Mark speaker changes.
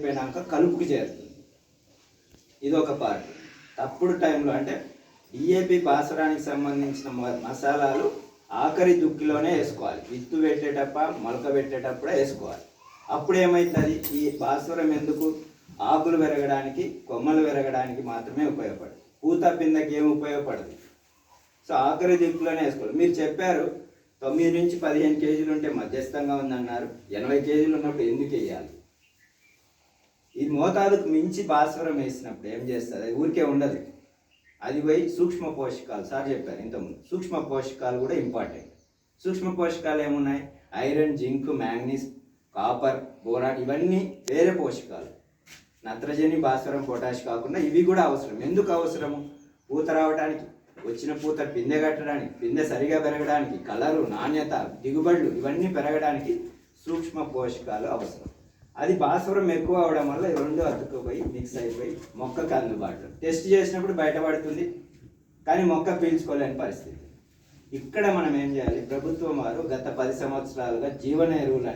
Speaker 1: పోయినాక కలుపుకు చేరుతుంది. ఇది ఒక పార్ట్. తప్పుడు టైంలో అంటే డిఏపి భాస్వరానికి సంబంధించిన మసాలాలు ఆఖరి దుక్కిలోనే వేసుకోవాలి. విత్తు పెట్టేటప్ప మొలక పెట్టేటప్పుడే వేసుకోవాలి. అప్పుడు ఏమవుతుంది, ఈ భాస్వరం ఎందుకు ఆకులు పెరగడానికి కొమ్మలు పెరగడానికి మాత్రమే ఉపయోగపడదు, పూత పిందకి ఏమి ఉపయోగపడదు. సో ఆఖరి దిక్కులోనే వేసుకోవాలి. మీరు చెప్పారు 9 నుంచి 15 కేజీలు ఉంటే మధ్యస్థంగా ఉందన్నారు. 80 కేజీలు ఉన్నప్పుడు ఎందుకు వేయాలి? ఈ మోతాదుకు మించి భాస్వరం వేసినప్పుడు ఏం చేస్తుంది, అది ఊరికే ఉండదు. అది పోయి సూక్ష్మ పోషకాలు, సార్ చెప్పారు ఇంతకుముందు, సూక్ష్మ పోషకాలు కూడా ఇంపార్టెంట్. సూక్ష్మ పోషకాలు ఏమున్నాయి? Iron, zinc, manganese, copper, boron, ఇవన్నీ వేరే పోషకాలు. నత్రజని, భాస్వరం, పొటాష్ కాకుండా ఇవి కూడా అవసరం. ఎందుకు అవసరము? పూత రావడానికి, వచ్చిన పూత పిందె కట్టడానికి, పిందె సరిగా పెరగడానికి, కలరు, నాణ్యత, దిగుబడులు ఇవన్నీ పెరగడానికి సూక్ష్మ పోషకాలు అవసరం. అది భాస్వరం ఎక్కువ అవడం వల్ల ఈ రెండు అతుక్కుపోయి మిక్స్ అయిపోయి మొక్కకు అందుబాటులో టెస్ట్ చేసినప్పుడు బయటపడుతుంది, కానీ మొక్క పీల్చుకోలేని పరిస్థితి. ఇక్కడ మనం ఏం చేయాలి? ప్రభుత్వం వారు గత 10 సంవత్సరాలుగా జీవన ఎరువులు